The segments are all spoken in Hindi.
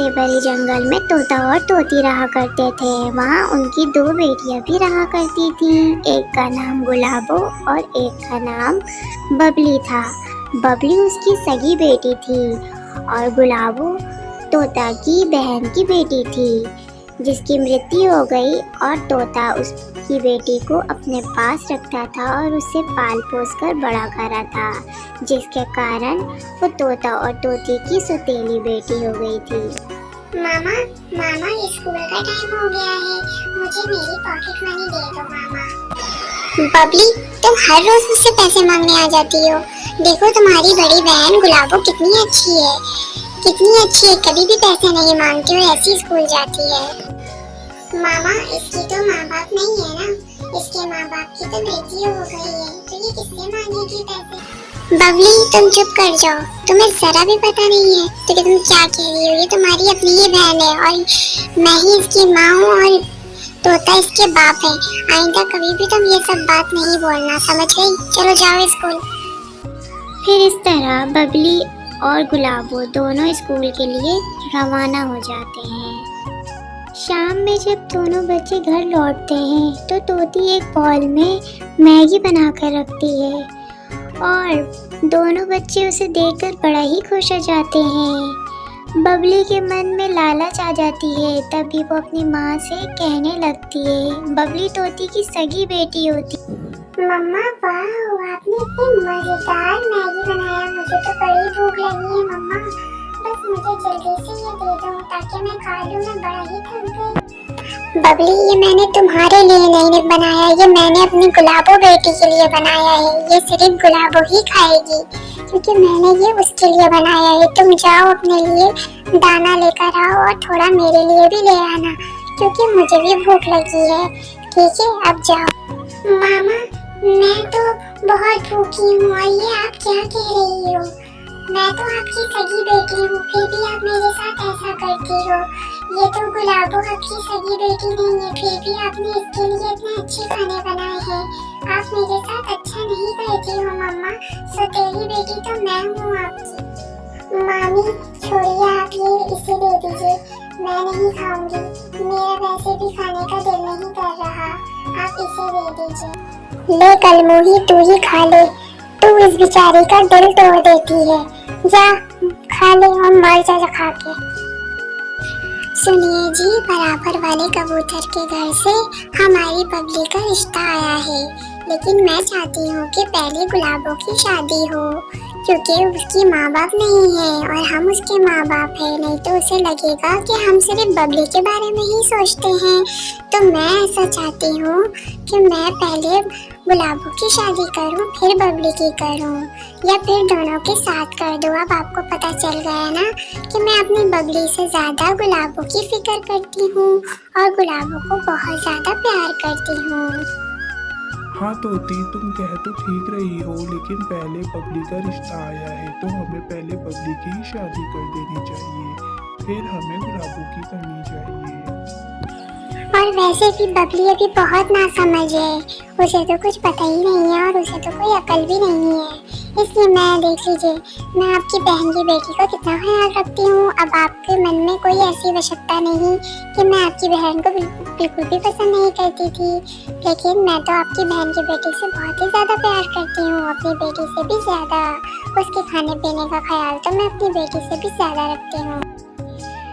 हरे भरे जंगल में तोता और तोती रहा करते थे। वहाँ उनकी दो बेटियां भी रहा करती थीं। एक का नाम गुलाबो और एक का नाम बबली था। बबली उसकी सगी बेटी थी और गुलाबो तोता की बहन की बेटी थी, जिसकी मृत्यु हो गई। और तोता उसकी बेटी को अपने पास रखता था और उसे पाल पोस कर बड़ा करा था, जिसके कारण वो तोता और तोती की सौतेली बेटी हो गई थी। मामा मामा स्कूल का टाइम हो गया है, मुझे मेरी पॉकेट मनी दे दो मामा। बबली, तुम हर रोज मुझसे पैसे मांगने आ जाती हो। देखो तुम्हारी बड़ी बहन गुलाबो कितनी अच्छी है, कभी भी पैसे नहीं मांगती और ऐसी स्कूल जाती है। मामा, इसकी तो माँ बाप नहीं है ना, इसके माँ बाप की तो मृत्यु हो गई है, तो ये किससे मांगेगी पैसे। बबली, तुम चुप कर जाओ, तुम्हें जरा भी पता नहीं है तो कि तुम क्या कह रही हो। ये तुम्हारी अपनी ही बहन है और मैं ही इसकी माँ हूँ और तोता इसके बाप है। आइंदा कभी भी तुम ये सब बात नहीं बोलना, समझ गई? चलो जाओ स्कूल। फिर इस तरह बबली और गुलाबो दोनों स्कूल के लिए रवाना हो जाते हैं। शाम में जब दोनों बच्चे घर लौटते हैं तो तोती एक बॉल में मैगी बनाकर रखती है और दोनों बच्चे उसे देखकर बड़ा ही खुश हो जाते हैं। बबली के मन में लालच आ जाती है, तभी वो अपनी माँ से कहने लगती है। बबली तोती की सगी बेटी होती। मम्मा वाह, आपने इतनी मजेदार मैगी बनाया, मुझे तो बड़ी भूख लगी है मम्मा। बस मुझे जल्दी से ये दे दो ताकि मैं खा लूं, मैं बड़ा ही थक गई। बबली, ये मैंने तुम्हारे लिए नहीं बनाया, ये मैंने अपनी गुलाबो बेटी के लिए बनाया है। ये सिर्फ गुलाबो ही खाएगी क्योंकि मैंने ये उसके लिए बनाया है। तुम जाओ अपने लिए दाना लेकर आओ और थोड़ा मेरे लिए भी ले आना क्योंकि मुझे भी भूख लगी है। ठीक है, अब जाओ। मामा, मैं तो बहुत भूखी हूँ और ये आप क्या कह रही हो? मैं तो आपकी सगी बेटी हूँ, फिर भी आप मेरे साथ ऐसा करती हो। ये तो गुलाबो आपकी सगी बेटी नहीं है, फिर भी आपने इसके लिए इतने अच्छे खाने बनाए हैं। आप मेरे साथ अच्छा नहीं करती हो मम्मा, सौतेली बेटी तो मैं हूँ आपकी। मामी छोड़िए, आप ये इसे दे दीजिए, मैं नहीं खाऊंगी, मेरा वैसे भी खाने का दिल नहीं कर रहा, आप इसे दे दीजिए। ले कलमुही, तू ही खा ले, तू इस बेचारी का दिल तोड़ देती है। जा खा ले और मर जा खा के। सुनिए जी, बराबर वाले कबूतर के घर से हमारी बबली का रिश्ता आया है, लेकिन मैं चाहती हूँ कि पहले गुलाबो की शादी हो क्योंकि उसकी माँ बाप नहीं है और हम उसके माँ बाप है। नहीं तो उसे लगेगा कि हम सिर्फ बबली के बारे में ही सोचते हैं। तो मैं ऐसा चाहती हूँ कि मैं पहले गुलाबो की शादी करूँ फिर बबली की करूँ, या फिर दोनों के साथ कर दूँ। अब आपको पता चल गया ना कि मैं अपनी बबली से ज्यादा गुलाबो की फिक्र करती हूँ और गुलाबो को बहुत ज्यादा प्यार करती हूँ। हाँ तोती, तुम कह तो ठीक रही हो, लेकिन पहले बबली का रिश्ता आया है तो हमें पहले बबली की ही शादी कर देनी चाहिए, फिर हमें गुलाबो की करनी चाहिए। और वैसे भी बबली अभी बहुत नासमझ है, उसे तो कुछ पता ही नहीं है और उसे तो कोई अकल भी नहीं है। इसलिए मैं, देख लीजिए, मैं आपकी बहन की बेटी का कितना ख्याल रखती हूँ। अब आपके मन में कोई ऐसी आवश्यकता नहीं कि मैं आपकी बहन को बिल्कुल भी पसंद नहीं करती थी, लेकिन मैं तो आपकी बहन की बेटी से बहुत ही ज़्यादा प्यार करती हूँ, अपनी बेटी से भी ज़्यादा। उसके खाने पीने का ख्याल तो मैं अपनी बेटी से भी ज़्यादा रखती हूँ।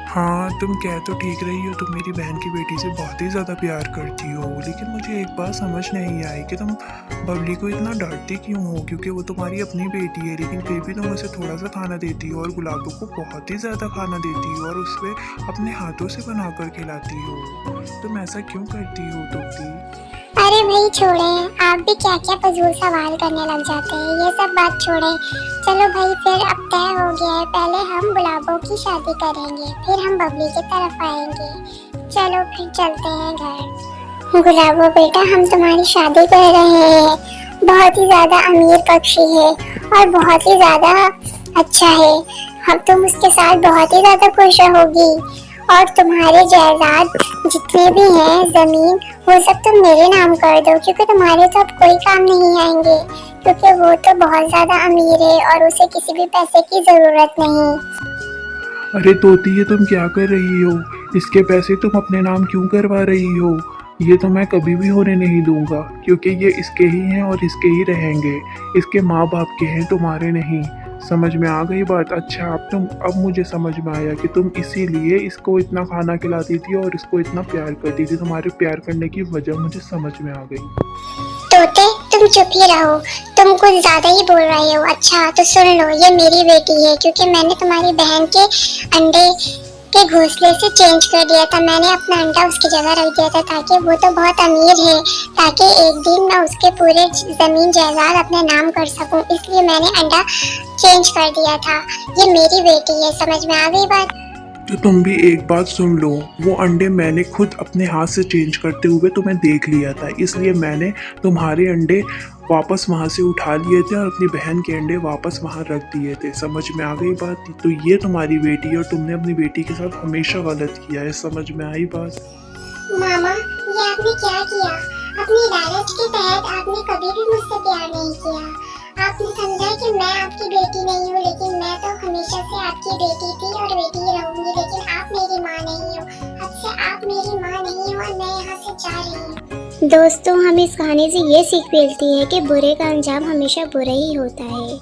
हाँ तुम कह तो ठीक रही हो, तुम मेरी बहन की बेटी से बहुत ही ज़्यादा प्यार करती हो, लेकिन मुझे एक बात समझ नहीं आई कि तुम बबली को इतना डांटती क्यों हो, क्योंकि वो तुम्हारी अपनी बेटी है, लेकिन फिर भी तुम उसे थोड़ा सा खाना देती हो और गुलाबो को बहुत ही ज़्यादा खाना देती हो और उसे अपने हाथों से बना कर खिलाती हो। तुम ऐसा क्यों करती हो तोती? अरे भाई छोड़ें, आप भी क्या क्या फजूल सवाल करने लग जाते हैं, ये सब बात छोड़ें। चलो भाई, फिर अब तय हो गया है, पहले हम गुलाबो की शादी करेंगे फिर हम बबली की तरफ आएंगे। चलो फिर चलते हैं घर। गुलाबो बेटा, हम तुम्हारी शादी कर रहे हैं, बहुत ही ज्यादा अमीर पक्षी है और बहुत ही ज्यादा अच्छा है। हम तुम उसके साथ बहुत ही ज्यादा खुश रहोगी और तुम्हारे जायदाद जितने भी हैं, जमीन, वो सब तुम मेरे नाम कर दो क्योंकि तुम्हारे तो अब कोई काम नहीं आएंगे, क्योंकि वो तो बहुत ज्यादा अमीर है और उसे किसी भी पैसे की जरूरत नहीं। अरे तोती, ये तुम क्या कर रही हो? इसके पैसे तुम अपने नाम क्यों करवा रही हो? ये तो मैं कभी भी होने नहीं दूंगा, क्योंकि ये इसके ही हैं और इसके ही रहेंगे। इसके माँ बाप के हैं, तुम्हारे नहीं। समझ में आ गई बात? अच्छा, अब मुझे समझ में आया कि तुम इसीलिए इसको इतना खाना खिलाती थी और इसको इतना प्यार करती थी। तुम्हारे प्यार करने की वजह मुझे समझ में आ गई। तोते, तुम चुप ही रहो, तुम कुछ ज्यादा ही बोल रहे हो। अच्छा तो सुन लो, ये मेरी बेटी है, क्योंकि मैंने तुम्हारी बहन के अंडे के घोंसले से चेंज कर दिया था। मैंने अपना अंडा उसकी जगह रख दिया था, ताकि वो तो बहुत अमीर है, ताकि एक दिन मैं उसके पूरे जमीन जायदाद अपने नाम कर सकूं, इसलिए मैंने अंडा चेंज कर दिया था। ये मेरी बेटी है, समझ में आ गई बात? तो तुम भी एक बात सुन लो, वो अंडे मैंने खुद अपने हाथ से चेंज करते हुए तुम्हें देख लिया था, इसलिए मैंने तुम्हारे अंडे वापस वहाँ से उठा लिए थे और अपनी बहन के अंडे वापस वहाँ रख दिए थे। समझ में आ गई बात? तो ये तुम्हारी बेटी है और तुमने अपनी बेटी के साथ हमेशा गलत किया है। समझ में आई बात? मामा, ये आपने क्या किया? अपनी लालच के तहत आपने कभी भी मुझसे प्यार नहीं किया। आपने समझा कि मैं आपकी बेटी नहीं हूँ, लेकिन मैं तो हमेशा से आपकी बेटी थी और बेटी ही रहूंगी। लेकिन आप मेरी माँ नहीं हो, अब से आप मेरी माँ नहीं हो और मैं यहाँ से जा रही हूँ। दोस्तों, हमें इस कहानी से ये सीख मिलती है कि बुरे का अंजाम हमेशा बुरा ही होता है।